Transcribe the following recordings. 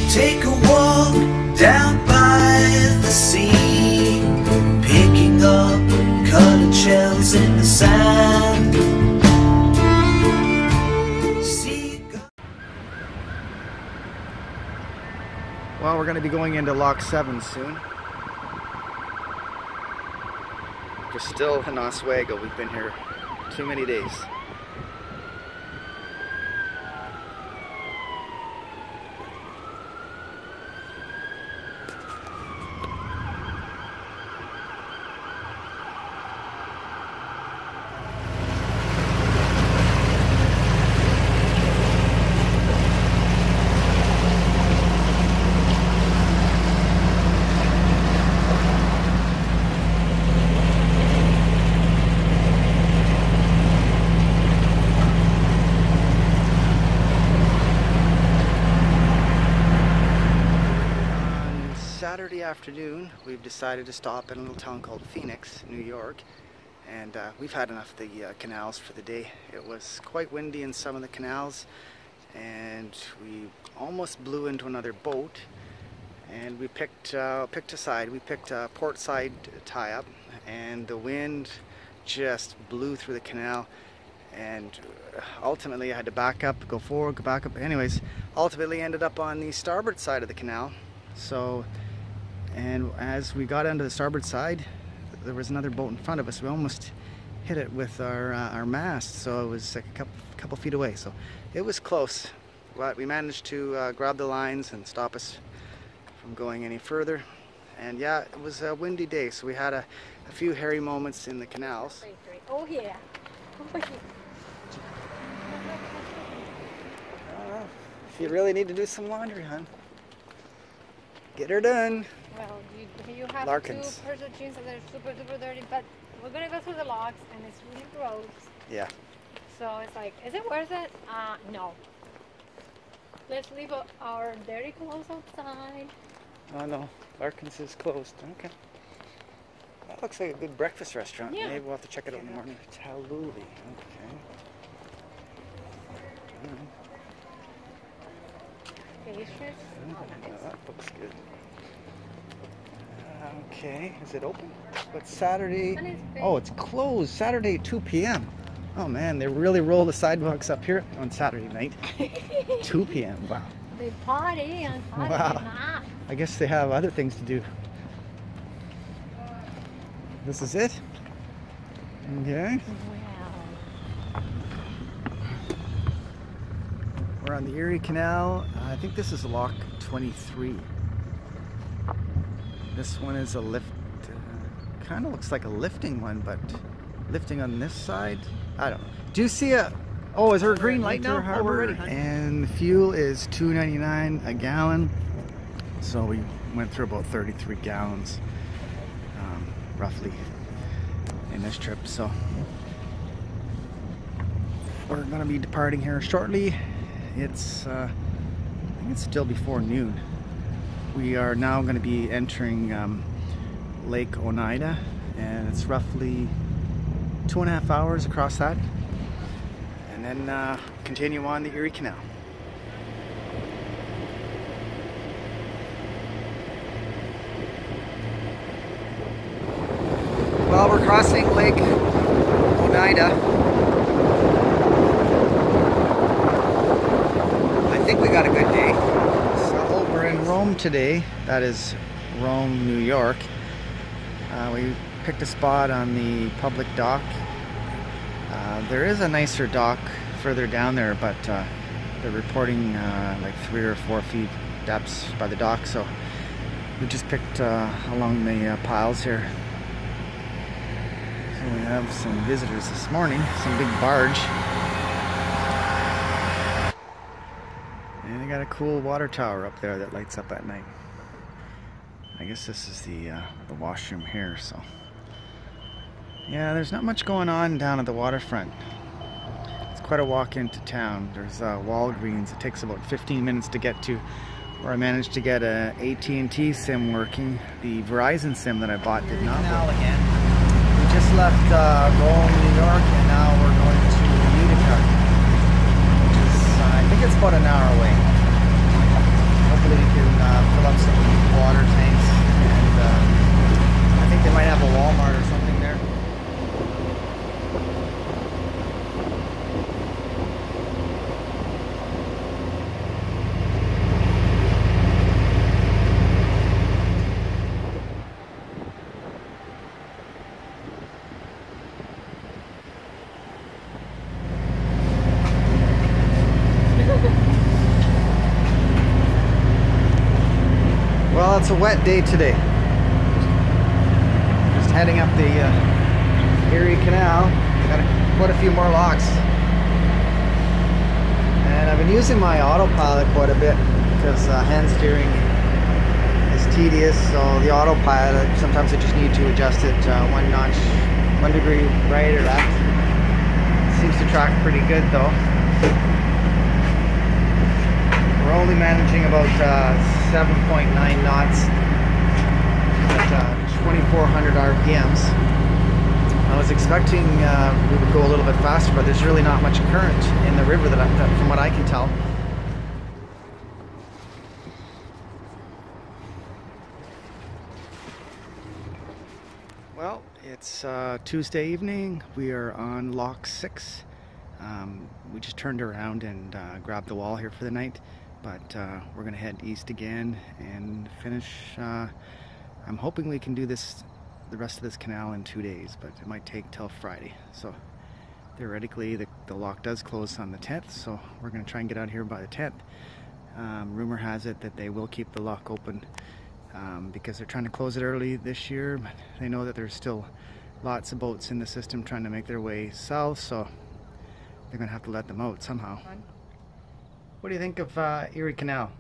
Take a walk down by the sea, picking up colored shells in the sand. Well, we're going to be going into Lock 7 soon. We're still in Oswego. We've been here too many days. Saturday afternoon, we've decided to stop in a little town called Phoenix, New York, and we've had enough of the canals for the day. It was quite windy in some of the canals, and we almost blew into another boat, and we picked a side. We picked a port side tie-up, and the wind just blew through the canal, and ultimately I had to back up, go forward, go back up. Anyways, ultimately ended up on the starboard side of the canal. So, and as we got onto the starboard side, there was another boat in front of us. We almost hit it with our mast, so it was like a couple feet away. So it was close, but we managed to grab the lines and stop us from going any further. And yeah, it was a windy day, so we had a few hairy moments in the canals. Oh yeah. If you really need to do some laundry, hon, get her done. Well, you have Larkins. 2 pairs of jeans that are super duper dirty, but we're gonna go through the logs and it's really gross. Yeah. So it's like, is it worth it? No. Let's leave our dirty clothes outside. Oh no, Larkins is closed. Okay. That looks like a good breakfast restaurant. Yeah. Maybe we'll have to check it out in the morning. Tallulah. Okay. Pastries. That looks good. Okay, is it open? But Saturday, oh, it's closed. Saturday at 2 p.m. Oh man, they really roll the sidewalks up here on Saturday night. 2 p.m. Wow. They party on Saturday night. I guess they have other things to do. This is it? Okay. Wow. We're on the Erie Canal. I think this is Lock 23. This one is a lift, kind of looks like a lifting one, but lifting on this side, I don't know. Do you see a, oh, is there a green light now? Oh, we're ready. And the fuel is $2.99 a gallon. So we went through about 33 gallons, roughly, in this trip. So we're gonna be departing here shortly. It's, I think it's still before noon. We are now going to be entering Lake Oneida, and it's roughly 2.5 hours across that, and then continue on the Erie Canal. Well, we're crossing Lake Oneida. I think we got a good day. We're in Rome today. That is Rome, New York. We picked a spot on the public dock. There is a nicer dock further down there, but they're reporting like 3 or 4 feet depths by the dock, so we just picked along the piles here. So we have some visitors this morning, some big barge. And they got a cool water tower up there that lights up at night. I guess this is the washroom here, so. Yeah, there's not much going on down at the waterfront. It's quite a walk into town. There's Walgreens. It takes about 15 minutes to get to, where I managed to get a AT&T SIM working. The Verizon SIM that I bought did not work. Again. We just left Rome, New York, and now we're going to Utica, which is, I think it's about an hour away. Hopefully hopefully you can fill up some water tanks, and I think they might have a Walmart or something there. Well, it's a wet day today. Just heading up the Erie Canal. Got quite a few more locks. And I've been using my autopilot quite a bit because hand steering is tedious. So the autopilot, sometimes I just need to adjust it 1 notch, 1 degree right or left. Seems to track pretty good though. We're only managing about 7.9 knots at 2,400 RPMs. I was expecting we would go a little bit faster, but there's really not much current in the river from what I can tell. Well, it's Tuesday evening. We are on Lock 6. We just turned around and grabbed the wall here for the night. But we're gonna head east again and finish. I'm hoping we can do the rest of this canal in 2 days, but it might take till Friday. So theoretically the lock does close on the 10th, so we're gonna try and get out here by the 10th. Rumor has it that they will keep the lock open because they're trying to close it early this year, but they know that there's still lots of boats in the system trying to make their way south, so they're gonna have to let them out somehow. What do you think of Erie Canal?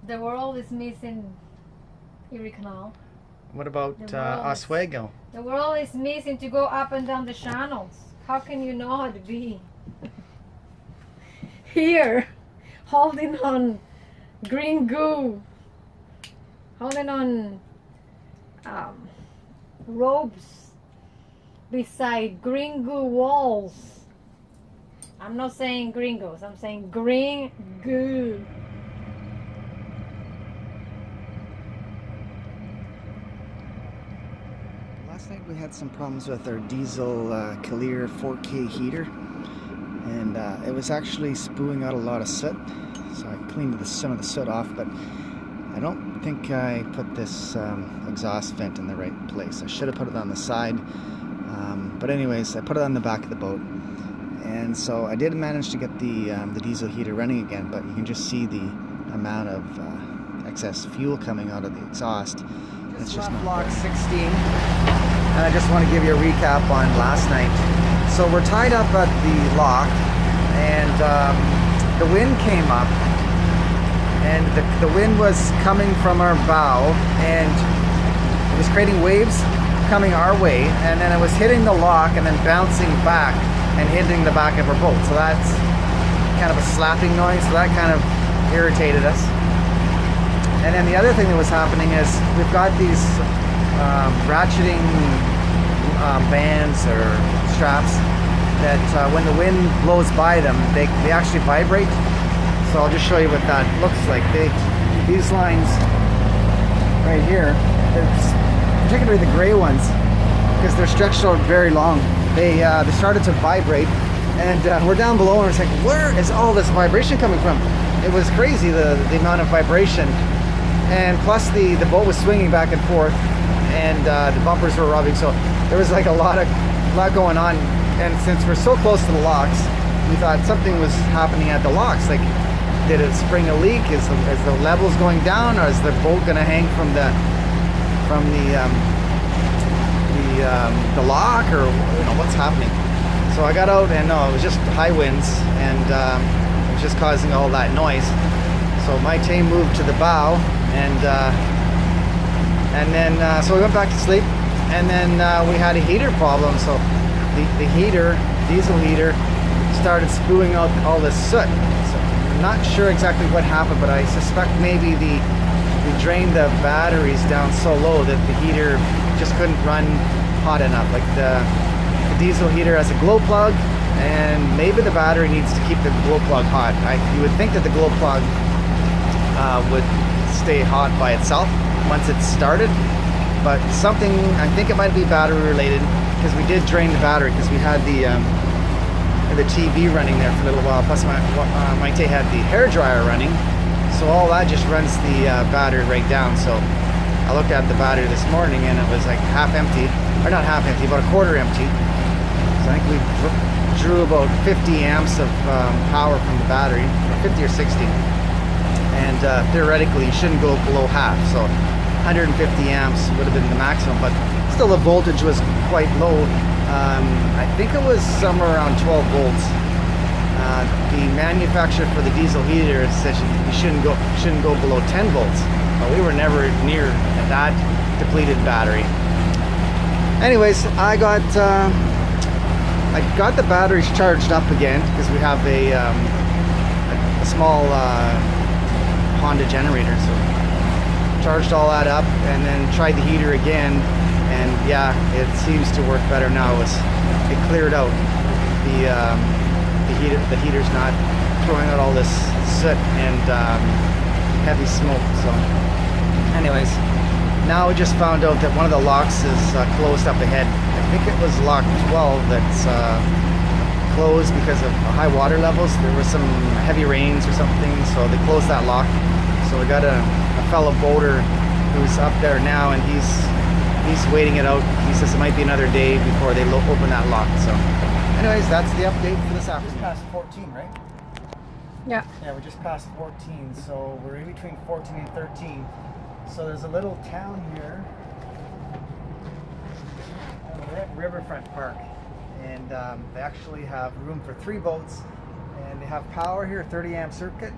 The world is missing Erie Canal. What about Oswego? The world is missing to go up and down the channels. How can you not be here holding on green goo, holding on ropes beside green goo walls? I'm not saying gringos, I'm saying green goo. Last night we had some problems with our diesel Clear 4K heater, and it was actually spewing out a lot of soot, so I cleaned some of the soot off, but I don't think I put this exhaust vent in the right place. I should have put it on the side, but anyways, I put it on the back of the boat. And so I did manage to get the diesel heater running again, but you can just see the amount of excess fuel coming out of the exhaust. It's just not Lock 16, and I just want to give you a recap on last night. So we're tied up at the lock, and the wind came up, and the wind was coming from our bow, and it was creating waves coming our way, and then it was hitting the lock and then bouncing back and hitting the back of our boat. So that's kind of a slapping noise, so that kind of irritated us. And then the other thing that was happening is we've got these ratcheting bands or straps that when the wind blows by them, they actually vibrate. So I'll just show you what that looks like. These lines right here, particularly the gray ones, because they're stretched out very long, they started to vibrate, and we're down below and we're like, where is all this vibration coming from? It was crazy, the amount of vibration, and plus the boat was swinging back and forth, and the bumpers were rubbing, so there was like a lot going on. And since we're so close to the locks, we thought something was happening at the locks. Like, did it spring a leak? Is the levels going down, or is the boat going to hang from the lock, or what's happening? So I got out, and no, it was just high winds, and it was just causing all that noise. So my team moved to the bow, and then so we went back to sleep, and then we had a heater problem. So the heater, diesel heater, started spewing out all this soot. So I'm not sure exactly what happened, but I suspect maybe we drained the batteries down so low that the heater just couldn't run hot enough. Like the diesel heater has a glow plug, and maybe the battery needs to keep the glow plug hot. You would think that the glow plug would stay hot by itself once it's started, but something, I think it might be battery related, because we did drain the battery because we had the TV running there for a little while, plus Maite had the hair dryer running, so all that just runs the battery right down. So I looked at the battery this morning and it was like half empty, or not half empty, about a quarter empty. So I think we drew about 50 amps of power from the battery, or 50 or 60, and theoretically you shouldn't go below half, so 150 amps would have been the maximum, but still the voltage was quite low. I think it was somewhere around 12 volts. The manufacturer for the diesel heater said you shouldn't go below 10 volts, but we were never near that depleted battery. Anyways, I got the batteries charged up again because we have a small Honda generator, so charged all that up and then tried the heater again, and yeah, it seems to work better now. It cleared out. The heater's not throwing out all this soot and heavy smoke. So anyways, now we just found out that one of the locks is closed up ahead. I think it was lock 12 that's closed because of high water levels. There were some heavy rains or something, so they closed that lock. So we got a fellow boater who's up there now, and he's waiting it out. He says it might be another day before they open that lock. So anyways, that's the update for this afternoon. Just past 14, right? Yeah. Yeah, we're just past 14, so we're in between 14 and 13. So there's a little town here. We're at Riverfront Park, and they actually have room for 3 boats, and they have power here, 30 amp circuit,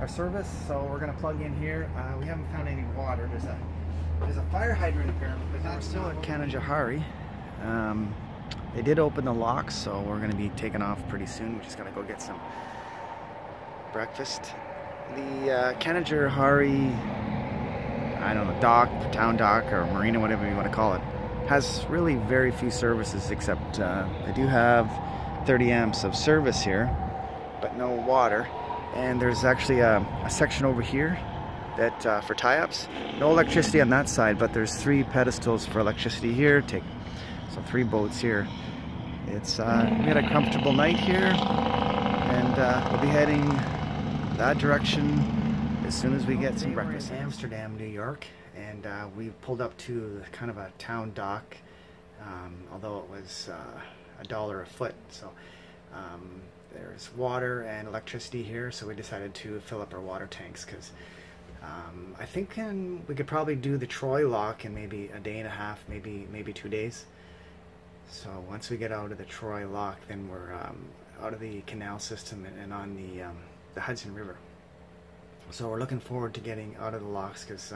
our service. So we're gonna plug in here. We haven't found any water. There's a fire hydrant apparently, but we're still at Kanajahari. They did open the locks, so we're gonna be taking off pretty soon. We're just gonna go get some breakfast. The Kanajahari, I don't know, dock, town dock, or marina, whatever you want to call it, has really very few services, except they do have 30 amps of service here, but no water. And there's actually a section over here that for tie-ups. No electricity on that side, but there's 3 pedestals for electricity here. So 3 boats here. It's we had a comfortable night here, and we'll be heading that direction as soon as we get some breakfast. We're in Amsterdam, New York, and we pulled up to kind of a town dock, although it was $1 a foot. So there's water and electricity here, so we decided to fill up our water tanks, because I think we could probably do the Troy lock in maybe a day and a half, maybe 2 days. So once we get out of the Troy lock, then we're out of the canal system and on the Hudson River. So we're looking forward to getting out of the locks, because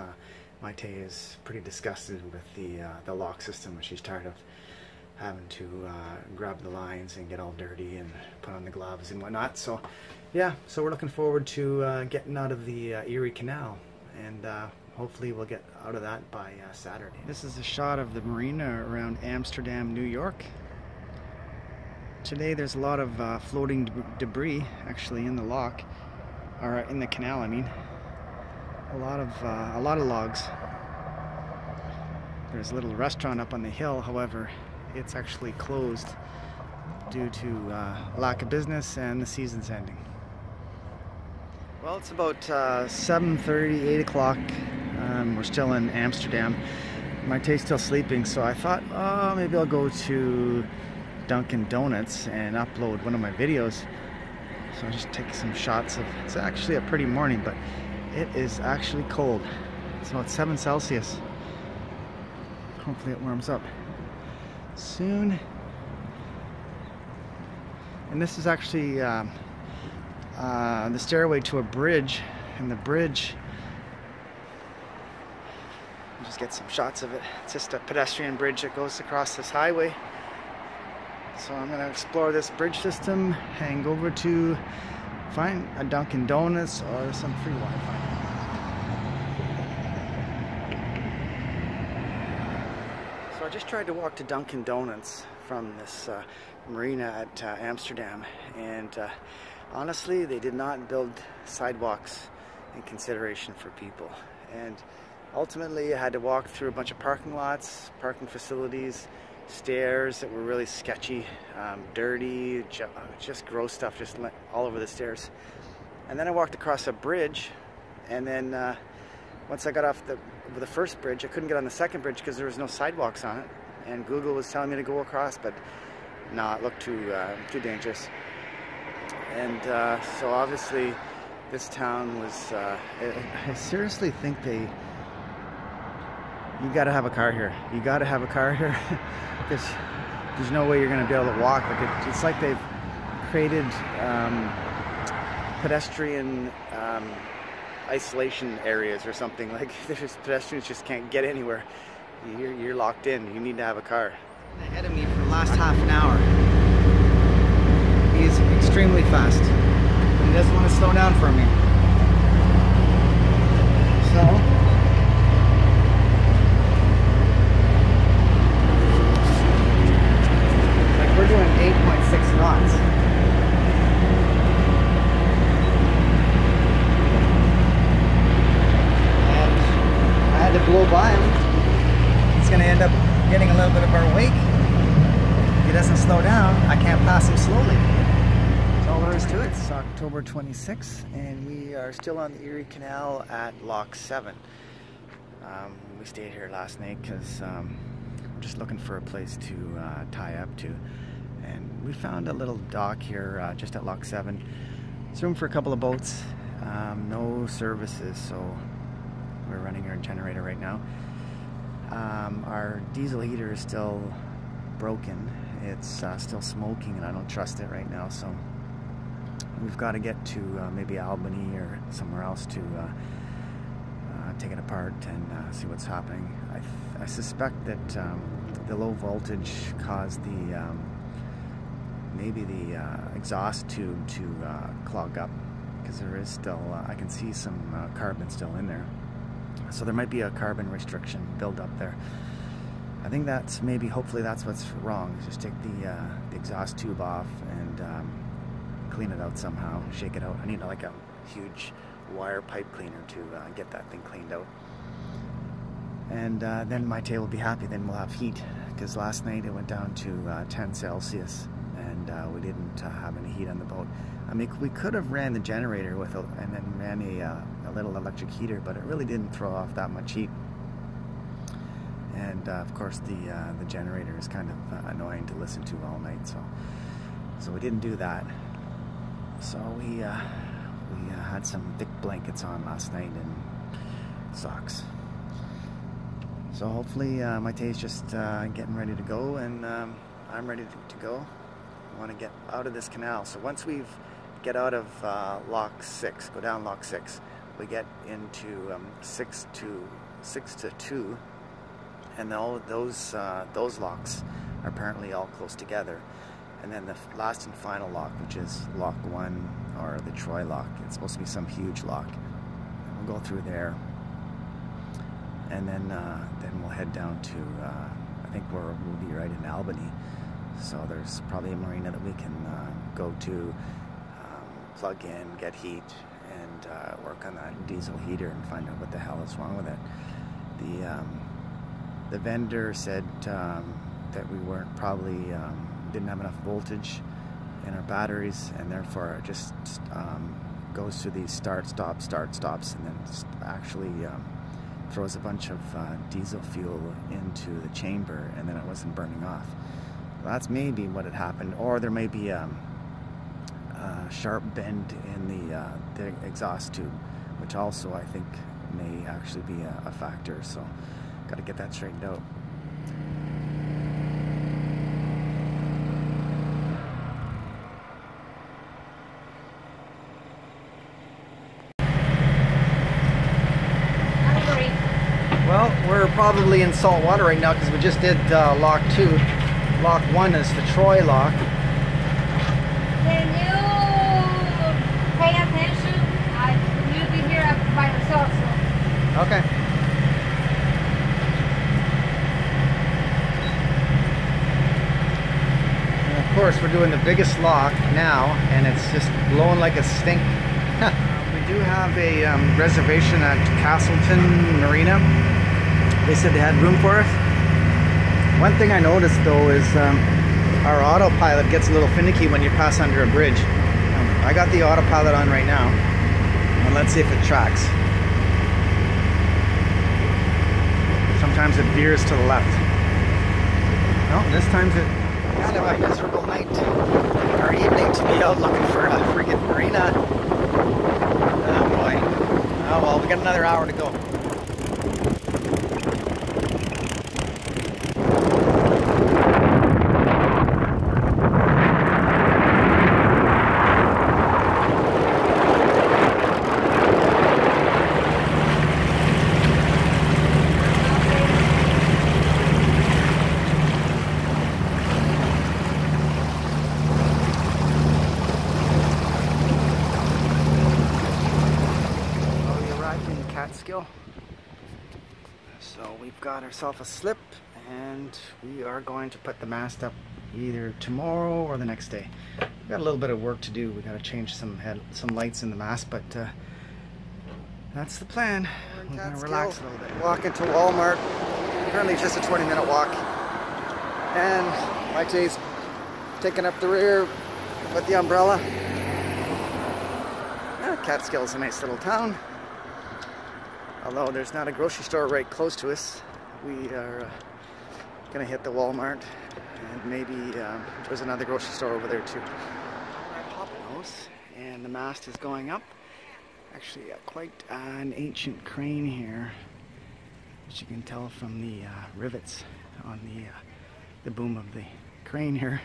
Maite is pretty disgusted with the lock system. She's tired of having to grab the lines and get all dirty and put on the gloves and whatnot. So yeah, so we're looking forward to getting out of the Erie Canal, and hopefully we'll get out of that by Saturday. This is a shot of the marina around Amsterdam, New York. Today there's a lot of floating debris actually in the lock, or in the canal, I mean. A lot of logs. There's a little restaurant up on the hill, however, it's actually closed due to lack of business and the season's ending. Well, it's about 7:30, 8 o'clock. We're still in Amsterdam. Maite's still sleeping, so I thought, oh, maybe I'll go to Dunkin' Donuts and upload one of my videos. So I'll just take some shots of, it's actually a pretty morning, but it is actually cold. It's about 7 Celsius. Hopefully it warms up soon. And this is actually the stairway to a bridge, and the bridge, I'll just get some shots of it. It's just a pedestrian bridge that goes across this highway. So I'm going to explore this bridge system and go over to find a Dunkin' Donuts or some free Wi-Fi. So I just tried to walk to Dunkin' Donuts from this marina at Amsterdam, and honestly, they did not build sidewalks in consideration for people, and ultimately I had to walk through a bunch of parking lots, parking facilities, stairs that were really sketchy, dirty, just gross stuff just all over the stairs. And then I walked across a bridge, and then once I got off the first bridge, I couldn't get on the second bridge because there was no sidewalks on it, and Google was telling me to go across, but no, it looked too dangerous. And so obviously this town was, I seriously think you gotta have a car here. You gotta have a car here because there's no way you're gonna be able to walk. Like it's like they've created pedestrian isolation areas or something. Like pedestrians just can't get anywhere. You're locked in. You need to have a car. Ahead of me for the last half an hour. He's extremely fast. He doesn't want to slow down for me. So like we're doing 8.6 knots. And I had to blow by him. It's going to end up getting a little bit of our wake. If he doesn't slow down, I can't pass him slowly. That's all there is to it. It's October 26th, and we are still on the Erie Canal at Lock 7. We stayed here last night because we're just looking for a place to tie up to. And we found a little dock here just at Lock 7. There's room for a couple of boats. No services, so we're running our generator right now. Our diesel heater is still broken. It's still smoking, and I don't trust it right now, so we've got to get to maybe Albany or somewhere else to take it apart and see what's happening. I suspect that the low voltage caused maybe the exhaust tube to clog up, because there is still I can see some carbon still in there. So there might be a carbon restriction build up there. I think that's hopefully that's what's wrong. Just take the exhaust tube off and clean it out somehow, shake it out. I need like a huge wire pipe cleaner to get that thing cleaned out. And then my tail will be happy. Then we'll have heat, because last night it went down to 10 Celsius and we didn't have any heat on the boat. I mean, we could have ran the generator with and then ran a little electric heater, but it really didn't throw off that much heat. And of course the generator is kind of annoying to listen to all night, so we didn't do that. So we had some thick blankets on last night and socks. So hopefully my tay's just getting ready to go, and I'm ready to go. I want to get out of this canal. So once we get out of Lock 6, go down Lock 6, we get into 6 to 2, and all those locks are apparently all close together. And then the last and final lock, which is Lock 1, or the Troy lock, it's supposed to be some huge lock. And we'll go through there, and then we'll head down to I think we'll be right in Albany. So there's probably a marina that we can go to, plug in, get heat, and work on that diesel heater and find out what the hell is wrong with it. The vendor said that we weren't probably didn't have enough voltage in our batteries, and therefore it just goes through these start stops, and then actually throws a bunch of diesel fuel into the chamber, and then it wasn't burning off. That's maybe what had happened, or there may be a sharp bend in the exhaust tube, which also I think may actually be a factor. So got to get that straightened out. Well, we're probably in salt water right now because we just did Lock 2. Lock 1 is the Troy lock. Can you pay attention? You'll be here by yourself. So. Okay. doing the biggest lock now, and it's just blowing like a stink. We do have a reservation at Castleton Marina. They said they had room for us. One thing I noticed though is our autopilot gets a little finicky when you pass under a bridge. I got the autopilot on right now, and let's see if it tracks. Sometimes it veers to the left. No, this time's it. Kind of a miserable night or evening to be out looking for a freaking marina. Oh boy. Oh well, we got another hour to go. Catskill. So we've got ourselves a slip, and we are going to put the mast up either tomorrow or the next day. We've got a little bit of work to do. We've got to change some lights in the mast, but that's the plan. We're going to relax a little bit. Walking to Walmart. Currently just a 20-minute walk, and my Jay's taking up the rear with the umbrella. Catskill's a nice little town. Although there's not a grocery store right close to us. We are gonna hit the Walmart, and maybe there's another grocery store over there too. And the mast is going up. Actually, quite an ancient crane here, which you can tell from the rivets on the boom of the crane here.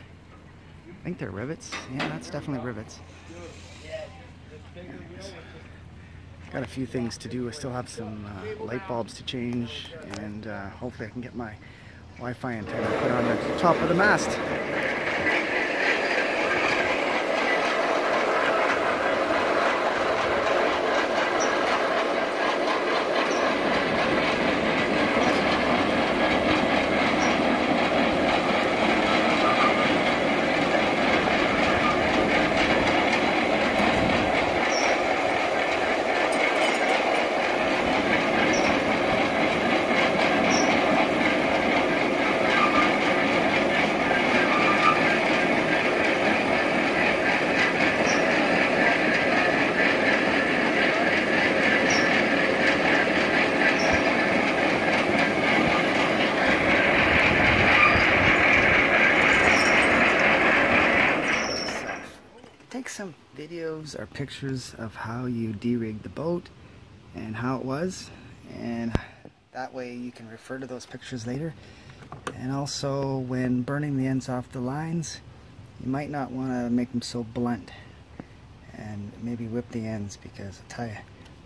I think they're rivets. Yeah, that's definitely rivets. Anyways. Got a few things to do. I still have some light bulbs to change, and hopefully I can get my Wi-Fi antenna put on the top of the mast. Some videos or pictures of how you de-rigged the boat and how it was, and that way you can refer to those pictures later. And also, when burning the ends off the lines, you might not want to make them so blunt, and maybe whip the ends, because I tell you,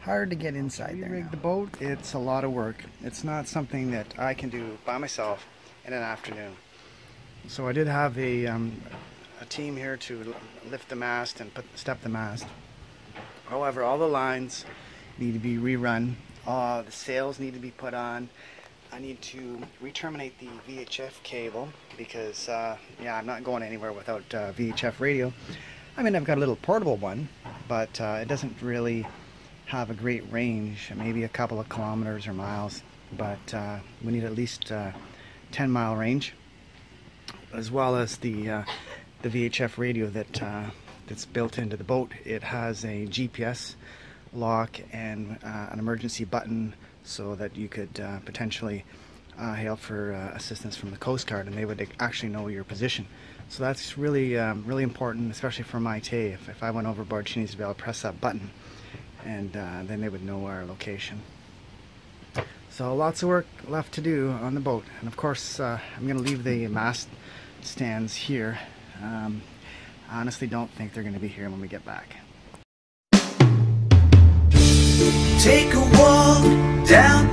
hard to get inside there. De-rig the boat, it's a lot of work. It's not something that I can do by myself in an afternoon. So I did have a team here to lift the mast and step the mast. However, all the lines need to be rerun. The sails need to be put on. I need to re-terminate the VHF cable because yeah, I'm not going anywhere without VHF radio. I mean, I've got a little portable one, but it doesn't really have a great range, maybe a couple of kilometers or miles, but we need at least 10-mile range, as well as the VHF radio that's built into the boat. It has a GPS lock and an emergency button, so that you could potentially hail for assistance from the Coast Guard, and they would actually know your position. So that's really really important, especially for my Tay. If I went overboard, she needs to be able to press that button, and then they would know our location. So lots of work left to do on the boat, and of course I'm going to leave the mast stands here. I honestly don't think they're going to be here when we get back. Take a walk down